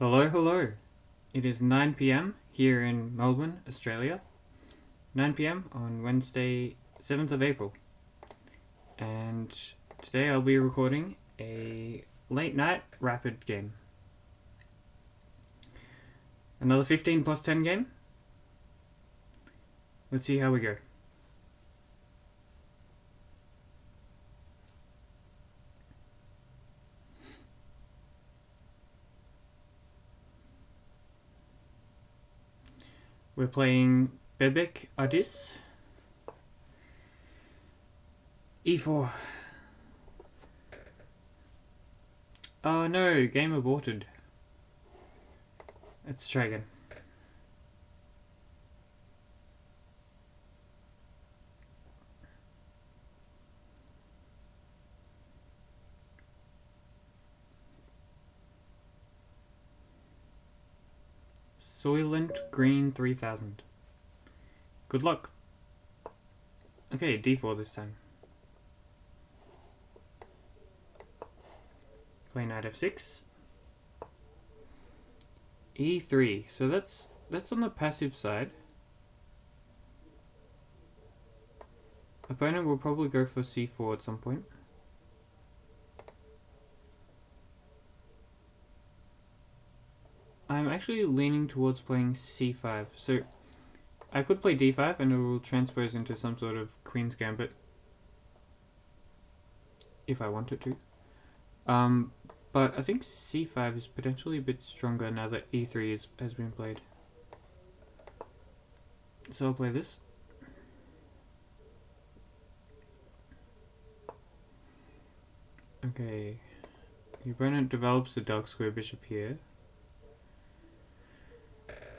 Hello, hello. It is 9 p.m. here in Melbourne, Australia. 9 p.m. on Wednesday, 7th of April. And today I'll be recording a late night rapid game. Another 15 plus 10 game. Let's see how we go. We're playing Bebek Adis. E4. Oh no, game aborted. Let's try again. Soylent Green 3000. Good luck. Okay, d4 this time. Play knight f6. e3. So that's on the passive side. Opponent will probably go for c4 at some point. I'm actually leaning towards playing c5. So I could play d5 and it will transpose into some sort of Queen's Gambit. If I wanted to. But I think c5 is potentially a bit stronger now that e3 has been played. So I'll play this. Okay. The opponent develops the dark square bishop here.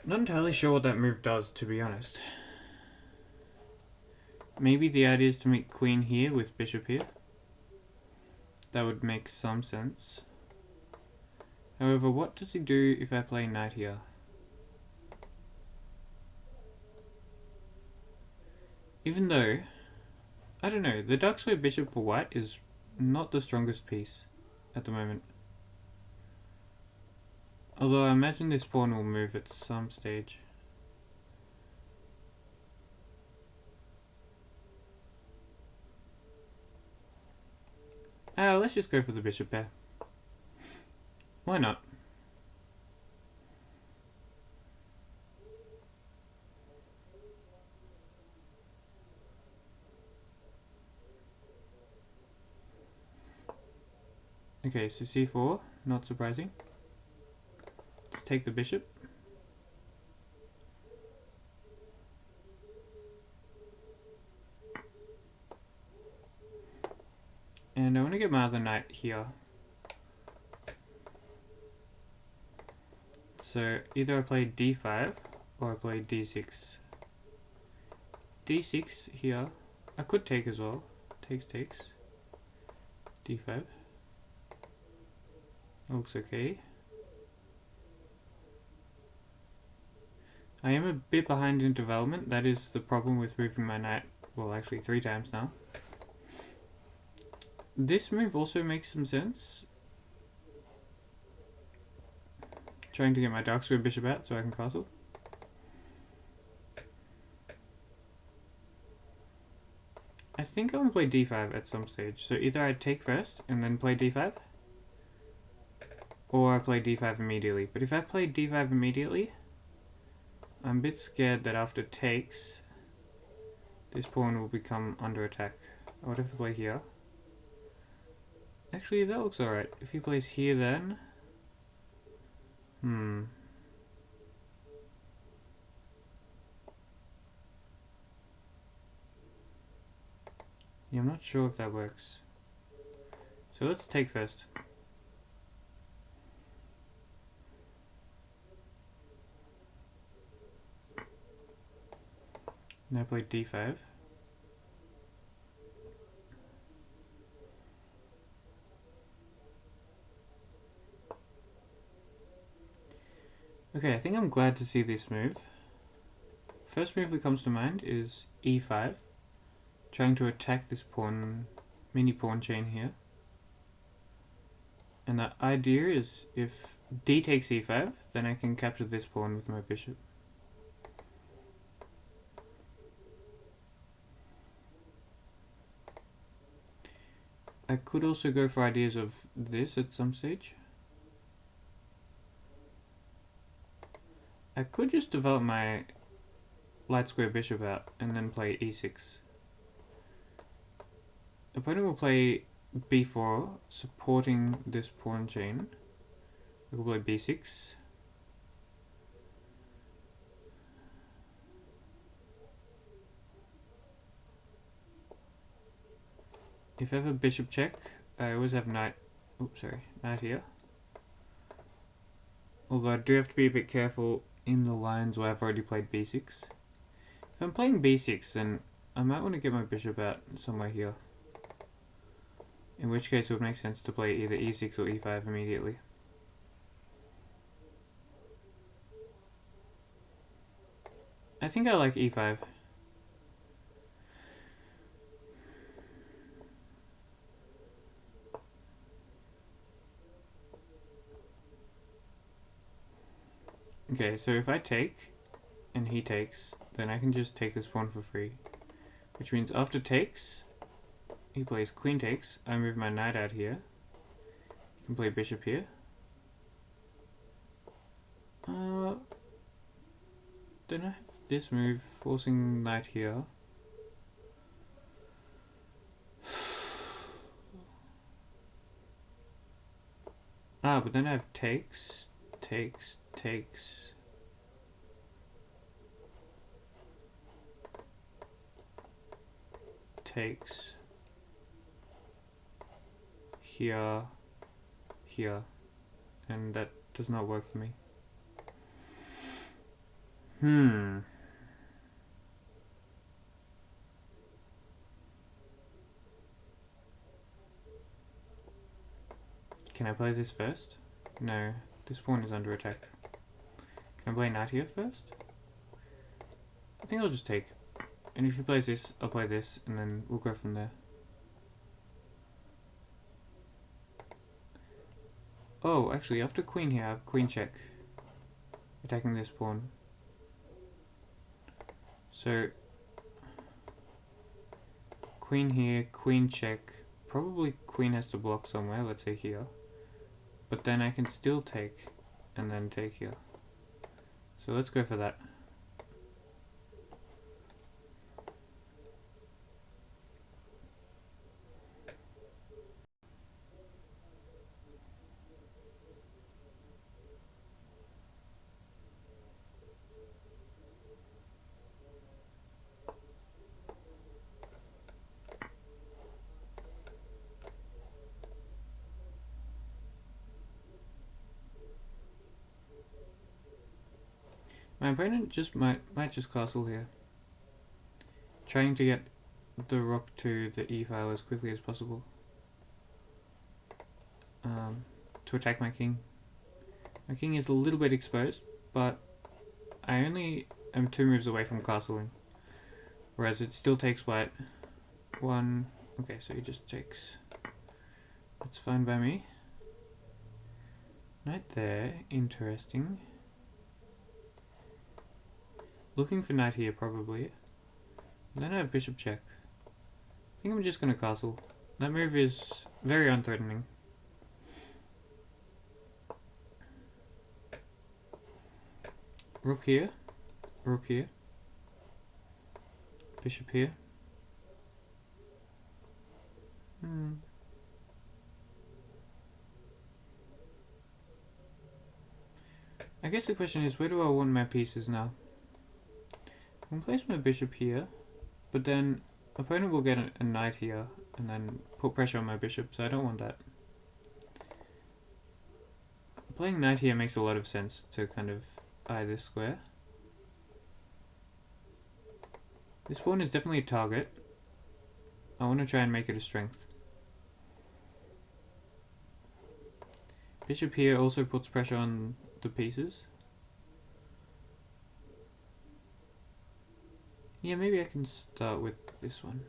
Not entirely sure what that move does, to be honest. Maybe the idea is to make queen here with bishop here. That would make some sense. However, what does he do if I play knight here? Even though, I don't know, the dark square bishop for white is not the strongest piece at the moment. Although I imagine this pawn will move at some stage. Let's just go for the bishop pair. Why not? Okay, so c4, not surprising. Let's take the bishop. And I want to get my other knight here. So either I play d5 or I play d6. d6 here. I could take as well. Takes. d5. Looks okay. I am a bit behind in development. That is the problem with moving my knight. Well, actually 3 times now. This move also makes some sense. Trying to get my dark square bishop out so I can castle. I think I want to play d5 at some stage. So either I take first and then play d5. Or I play d5 immediately. But if I play d5 immediately, I'm a bit scared that after takes, this pawn will become under attack. I would have to play here. Actually, that looks alright. If he plays here then... Yeah, I'm not sure if that works. So let's take first. Now play d5. Okay, I think I'm glad to see this move. First move that comes to mind is e5. Trying to attack this pawn, mini pawn chain here. And the idea is if d takes e5, then I can capture this pawn with my bishop. I could also go for ideas of this at some stage. I could just develop my light square bishop out and then play e6. Opponent will play b4, supporting this pawn chain. I will play b6. If ever bishop check, I always have knight. Oops, sorry, knight here. Although I do have to be a bit careful in the lines where I've already played b6. If I'm playing b6, then I might want to get my bishop out somewhere here. In which case it would make sense to play either e6 or e5 immediately. I think I like e5. Okay, so if I take and he takes, then I can just take this pawn for free. Which means after takes, he plays queen takes. I move my knight out here. He can play bishop here. Then I have this move, forcing knight here. But then I have takes, takes, takes. Takes. Here, here. And that does not work for me. Can I play this first? No, this pawn is under attack. Can I play knight here first? I think I'll just take. And if he plays this, I'll play this, and then we'll go from there. Oh, actually, after queen here, I have queen check. Attacking this pawn. So, queen here, queen check. Probably queen has to block somewhere, let's say here. But then I can still take, and then take here. So let's go for that. My opponent just might just castle here, trying to get the rook to the e file as quickly as possible to attack my king. My king is a little bit exposed, but I only am 2 moves away from castling, whereas it still takes white 1. Okay, so he just takes. That's fine by me. Knight there, interesting. Looking for knight here, probably. Then I have bishop check. I think I'm just going to castle. That move is very unthreatening. Rook here. Rook here. Bishop here. I guess the question is, where do I want my pieces now? I can place my bishop here, but then opponent will get a knight here and then put pressure on my bishop, so I don't want that. Playing knight here makes a lot of sense to kind of eye this square. This pawn is definitely a target. I want to try and make it a strength. Bishop here also puts pressure on the pieces. Yeah, maybe I can start with this one.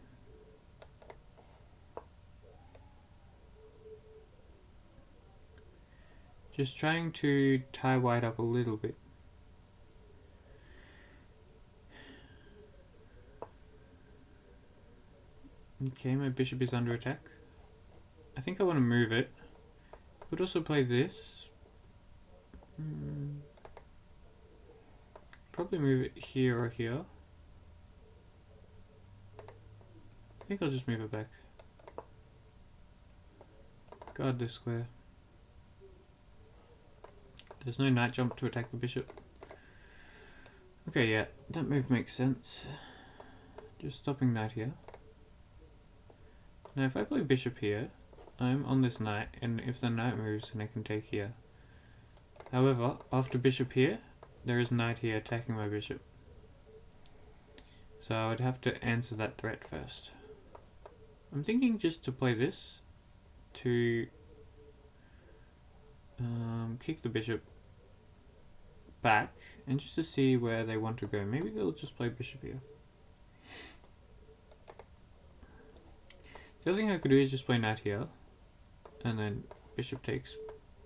Just trying to tie white up a little bit. Okay, my bishop is under attack. I think I want to move it. Could also play this. Probably move it here or here. I think I'll just move it back. Guard this square. There's no knight jump to attack the bishop. Okay, yeah, that move makes sense. Just stopping knight here. Now if I play bishop here, I'm on this knight, and if the knight moves, then I can take here. However, after bishop here, there is knight here attacking my bishop. So I would have to answer that threat first. I'm thinking just to play this to kick the bishop back, and just to see where they want to go. Maybe they'll just play bishop here. The other thing I could do is just play knight here, and then bishop takes,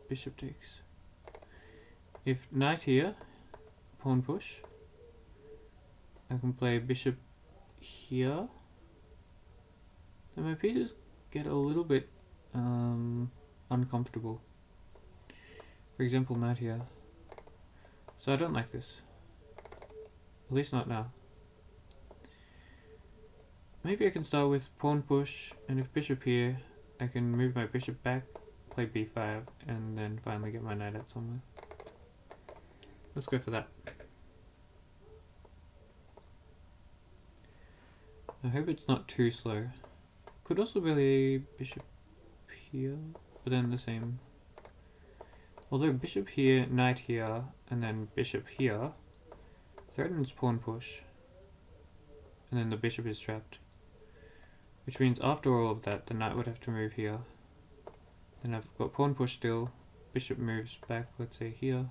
bishop takes. If knight here, pawn push, I can play bishop here. Then my pieces get a little bit uncomfortable. For example, knight here. So I don't like this. At least not now. Maybe I can start with pawn push, and if bishop here, I can move my bishop back, play b5, and then finally get my knight out somewhere. Let's go for that. I hope it's not too slow. Could also be bishop here, but then the same. Although bishop here, knight here, and then bishop here threatens pawn push, and then the bishop is trapped. Which means after all of that, the knight would have to move here. Then I've got pawn push still, bishop moves back, let's say here.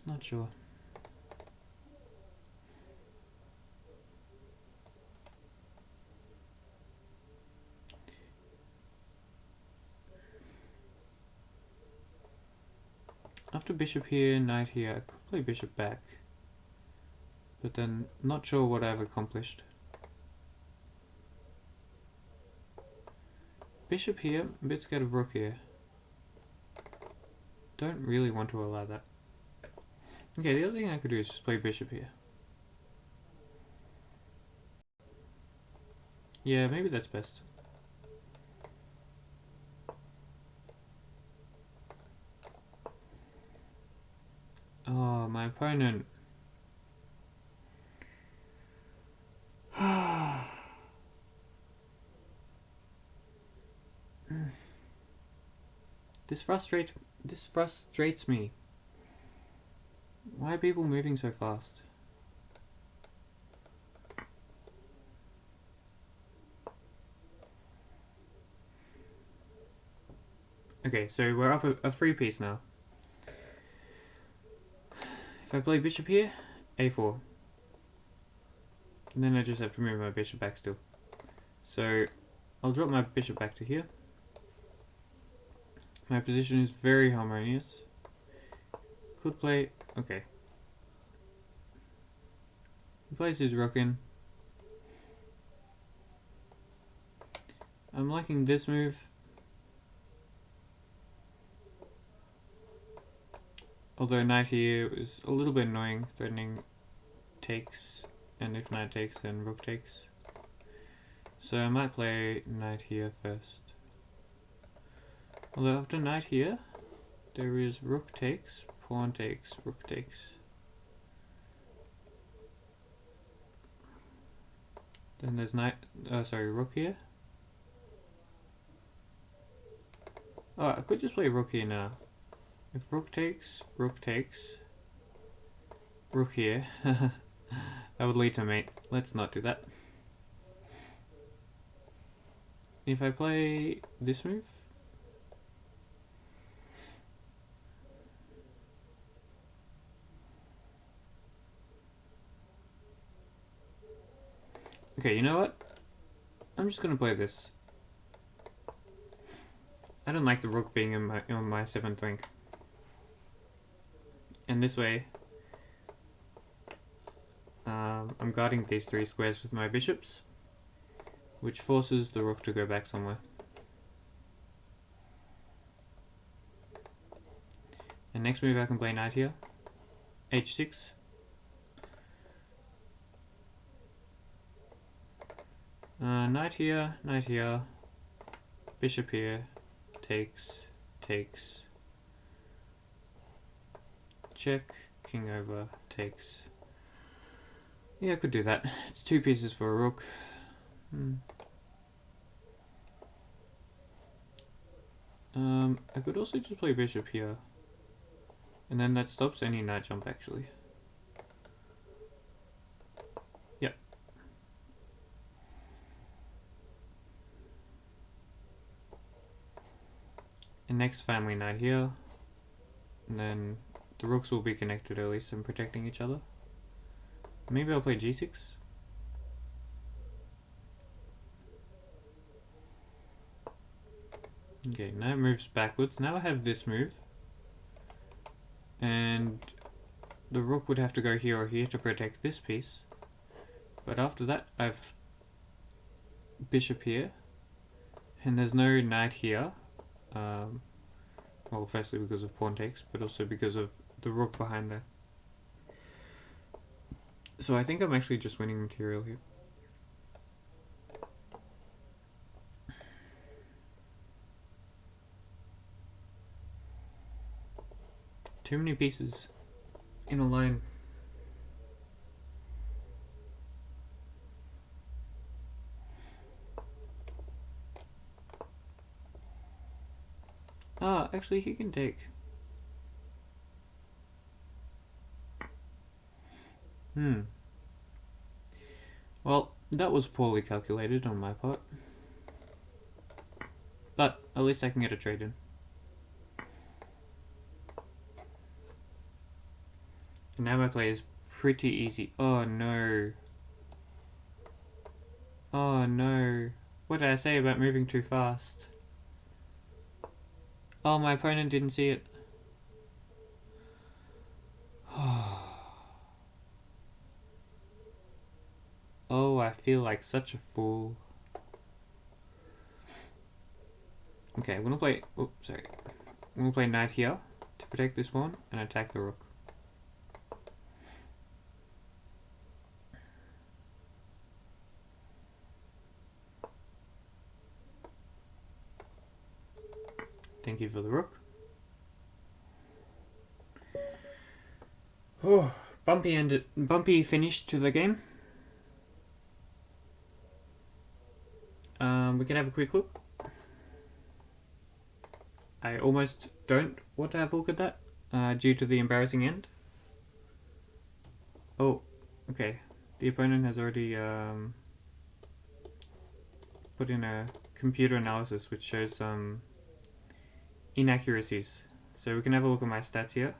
Not sure. After bishop here, knight here, I could play bishop back. But then, not sure what I've accomplished. Bishop here, I'm a bit scared of rook here. Don't really want to allow that. Okay, the other thing I could do is just play bishop here. Yeah, maybe that's best. Oh, my opponent. This frustrates me. Why are people moving so fast? Okay, so we're up a free piece now. If I play bishop here, a4. And then I just have to move my bishop back still. So I'll drop my bishop back to here. My position is very harmonious. Could play, okay. He plays his rook in. I'm liking this move. Although knight here is a little bit annoying, threatening takes, and if knight takes, then rook takes. So I might play knight here first. Although after knight here, there is rook takes, pawn takes, rook takes. Then there's rook here. Oh, I could just play rook here now. If rook takes, rook here, that would lead to mate. Let's not do that. If I play this move, okay, you know what? I'm just gonna play this. I don't like the rook being on my 7th rank. And this way, I'm guarding these 3 squares with my bishops, which forces the rook to go back somewhere. And next move I can play knight here, h6. Knight here, bishop here, takes, check, king over, takes. Yeah, I could do that. It's 2 pieces for a rook. I could also just play bishop here. And then that stops any knight jump actually. Yep. And next finally knight here. And then the rooks will be connected at least and protecting each other. Maybe I'll play g6. Okay, now it moves backwards. Now I have this move. And the rook would have to go here or here to protect this piece. But after that, I've bishop here. And there's no knight here. Well, firstly because of pawn takes, but also because of the rook behind there. So I think I'm actually just winning material here. Too many pieces in a line. Ah, actually he can take. Well, that was poorly calculated on my part. But at least I can get a trade in. And now my play is pretty easy. Oh no. Oh no. What did I say about moving too fast? Oh, my opponent didn't see it. Oh, I feel like such a fool. Okay, I'm gonna play... Oh, sorry. I'm gonna play knight here to protect this pawn and attack the rook. Thank you for the rook. Oh, bumpy finish to the game. We can have a quick look. I almost don't want to have a look at that due to the embarrassing end. Oh, okay. The opponent has already put in a computer analysis which shows some inaccuracies. So we can have a look at my stats here.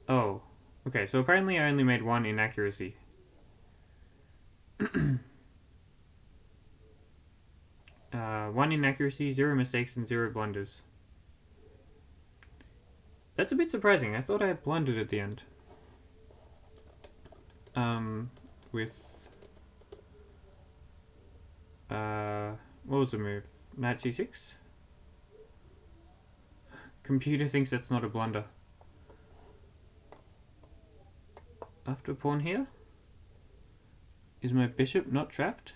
Oh, okay. So apparently I only made 1 inaccuracy. 1 inaccuracy, 0 mistakes, and 0 blunders. That's a bit surprising. I thought I blundered at the end. With... what was the move? Knight c6? Computer thinks that's not a blunder. After pawn here? Is my bishop not trapped?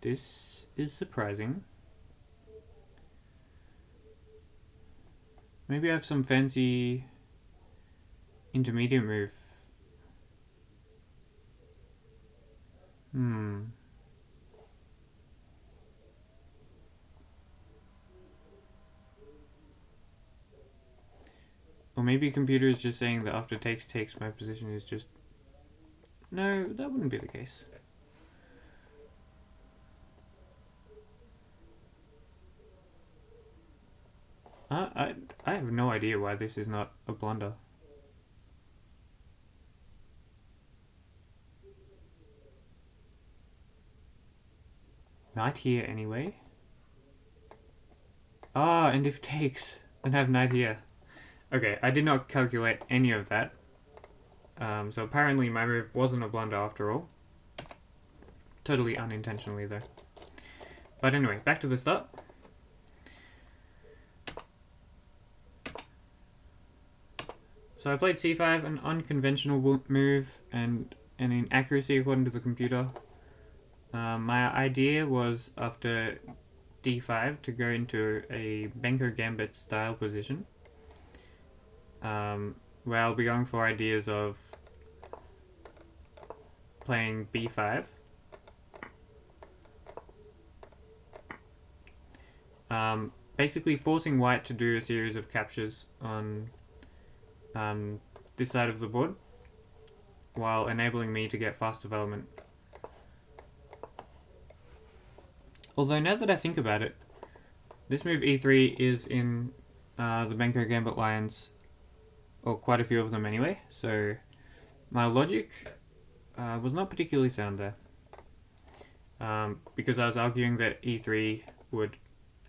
This is surprising. Maybe I have some fancy intermediate move. Or maybe computer is just saying that after takes, my position is just... No, that wouldn't be the case. I have no idea why this is not a blunder. knight here anyway. Ah, and if takes, then have knight here. Okay, I did not calculate any of that. So apparently my move wasn't a blunder after all. Totally unintentionally though. But anyway, back to the start. So I played c5, an unconventional move and an inaccuracy according to the computer. My idea was after d5 to go into a Benko Gambit style position, where I'll be going for ideas of playing b5, basically forcing white to do a series of captures on this side of the board, while enabling me to get fast development. Although now that I think about it, this move e3 is in the Benko Gambit lines, or quite a few of them anyway, so my logic was not particularly sound there, because I was arguing that e3 would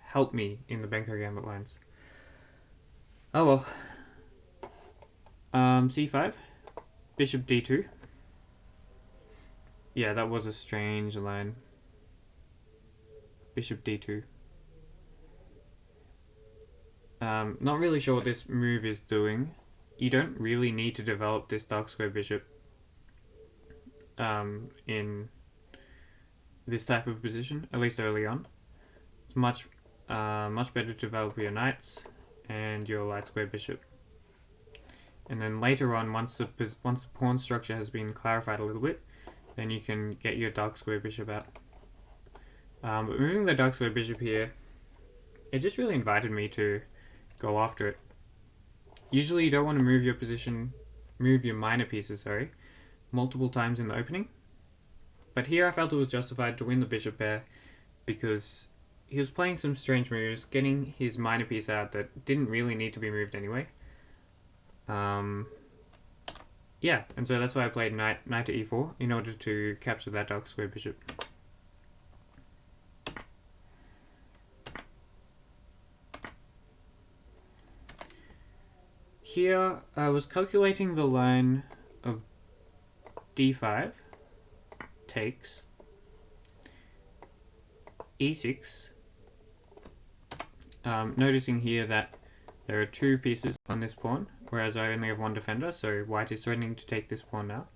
help me in the Benko Gambit lines. Oh well. c5, bishop d2. Yeah, that was a strange line. Bishop d2. Not really sure what this move is doing. You don't really need to develop this dark square bishop in this type of position, at least early on. It's much better to develop your knights and your light square bishop. And then later on, once the pawn structure has been clarified a little bit, then you can get your dark square bishop out. But moving the dark square bishop here, it just really invited me to go after it. Usually you don't want to move your minor pieces, multiple times in the opening. But here I felt it was justified to win the bishop pair because he was playing some strange moves, getting his minor piece out that didn't really need to be moved anyway. Yeah, and so that's why I played knight to e4 in order to capture that dark square bishop. Here I was calculating the line of d5 takes, e6, noticing here that there are two pieces on this pawn, whereas I only have one defender, so white is threatening to take this pawn now.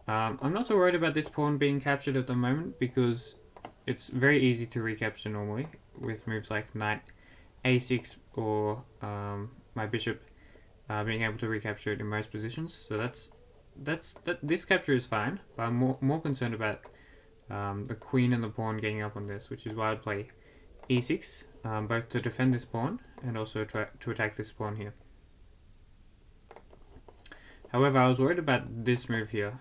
I'm not so worried about this pawn being captured at the moment because it's very easy to recapture normally with moves like knight a6 or my bishop being able to recapture it in most positions. So this capture is fine, but I'm more concerned about the queen and the pawn getting up on this, which is why I'd play e6, both to defend this pawn and also to attack this pawn here. However, I was worried about this move here,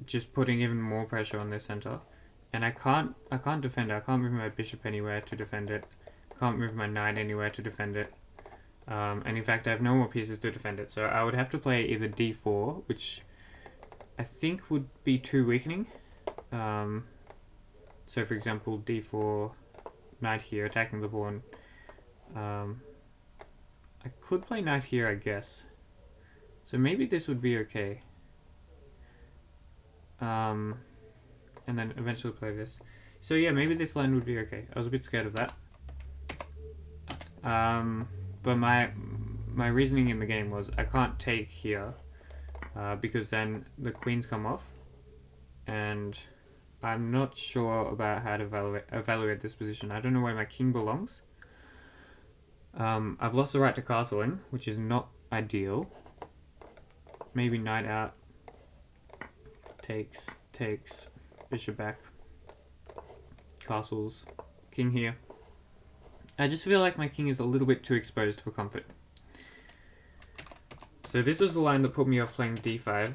just putting even more pressure on this center, and I can't defend it. I can't move my bishop anywhere to defend it. Can't move my knight anywhere to defend it. And in fact, I have no more pieces to defend it. So I would have to play either d4, which I think would be too weakening. So for example, d4, knight here, attacking the pawn. I could play knight here, I guess. So maybe this would be okay. And then eventually play this. So yeah, maybe this line would be okay. I was a bit scared of that. But my reasoning in the game was I can't take here because then the queens come off, and I'm not sure about how to evaluate this position. I don't know where my king belongs. I've lost the right to castling, which is not ideal. Maybe knight out, takes, bishop back, castles, king here. I just feel like my king is a little bit too exposed for comfort. So this was the line that put me off playing d5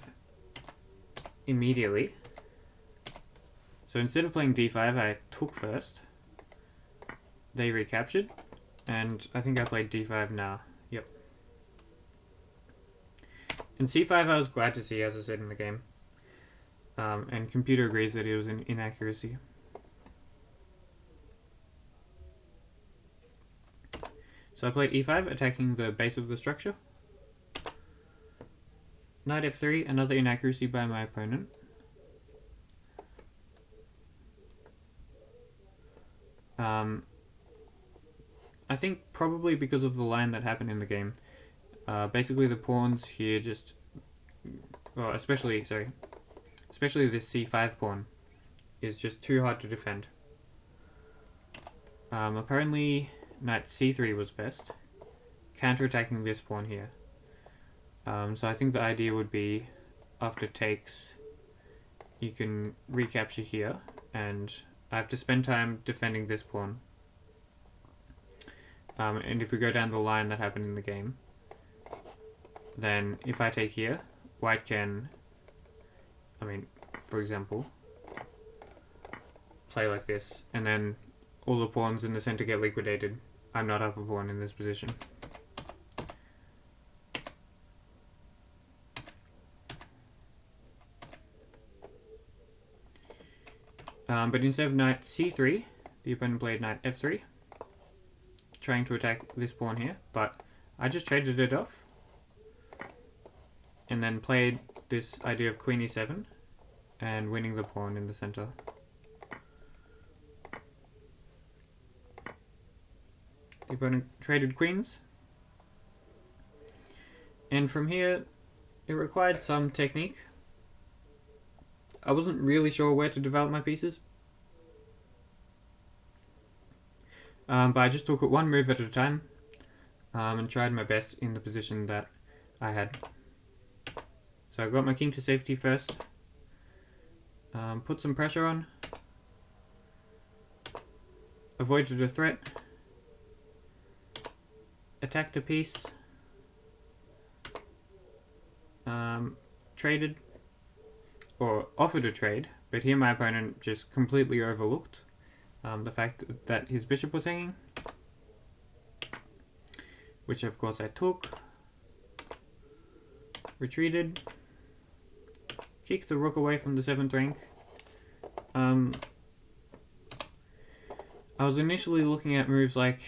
immediately. So instead of playing d5, I took first. They recaptured, and I think I played d5 now. Yep. And c5 I was glad to see, as I said in the game. and computer agrees that it was an inaccuracy. So I played e5, attacking the base of the structure. Knight f3, another inaccuracy by my opponent. I think probably because of the line that happened in the game. Basically the pawns here just... Well, especially this c5 pawn is just too hard to defend. Apparently knight c3 was best, counterattacking this pawn here. So I think the idea would be, after takes, you can recapture here, and I have to spend time defending this pawn. And if we go down the line that happened in the game, then if I take here, white can, for example, play like this, and then all the pawns in the center get liquidated. I'm not up a pawn in this position. But instead of knight c3, the opponent played knight f3, trying to attack this pawn here, but I just traded it off, and then played this idea of queen e7, and winning the pawn in the center. The opponent traded queens, and from here it required some technique. I wasn't really sure where to develop my pieces, but I just took it one move at a time, and tried my best in the position that I had. So I got my king to safety first, put some pressure on, avoided a threat, attacked a piece, traded, or offered a trade, but here my opponent just completely overlooked the fact that his bishop was hanging, which of course I took, retreated, kicked the rook away from the 7th rank. I was initially looking at moves like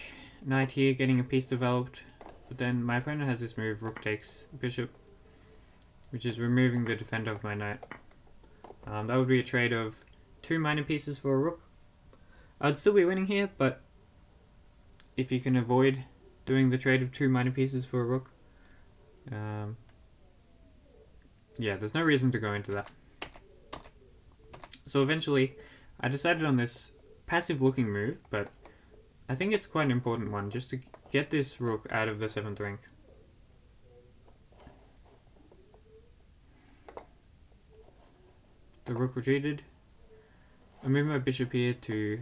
knight here, getting a piece developed, but then my opponent has this move, rook takes bishop, which is removing the defender of my knight. That would be a trade of 2 minor pieces for a rook. I'd still be winning here, but if you can avoid doing the trade of 2 minor pieces for a rook, yeah, there's no reason to go into that. So eventually I decided on this passive looking move, but I think it's quite an important one, just to get this rook out of the 7th rank. The rook retreated. I moved my bishop here to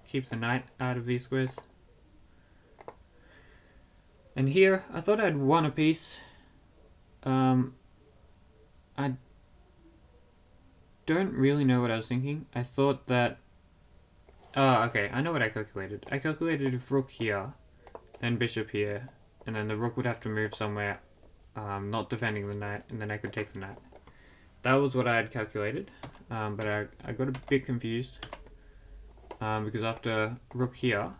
keep the knight out of these squares. And here, I thought I'd won a piece. I don't really know what I was thinking. I thought that... Oh, okay, I know what I calculated. I calculated if rook here, then bishop here, and then the rook would have to move somewhere, not defending the knight, and then I could take the knight. That was what I had calculated, but I got a bit confused, because after rook here,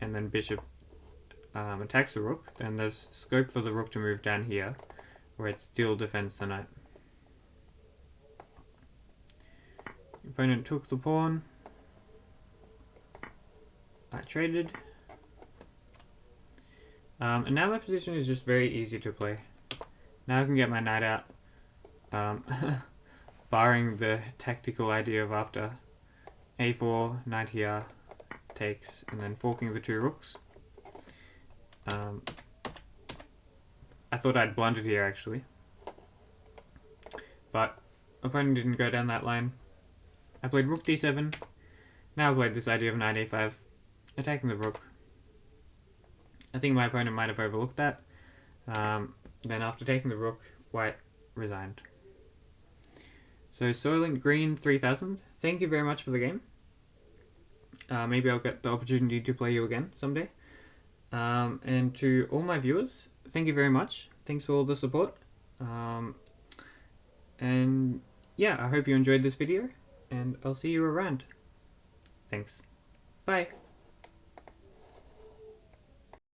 and then bishop attacks the rook, then there's scope for the rook to move down here, where it still defends the knight. The opponent took the pawn. I traded. And now my position is just very easy to play. Now I can get my knight out. Barring the tactical idea of after a4, knight here, takes, and then forking the 2 rooks. I thought I'd blundered here actually, but opponent didn't go down that line. I played rook d7. Now I played this idea of knight a5, attacking the rook. I think my opponent might have overlooked that. Then after taking the rook, white resigned. So Soylent Green 3000, thank you very much for the game. Maybe I'll get the opportunity to play you again someday. And to all my viewers, thank you very much. Thanks for all the support. And yeah, I hope you enjoyed this video, and I'll see you around. Thanks. Bye.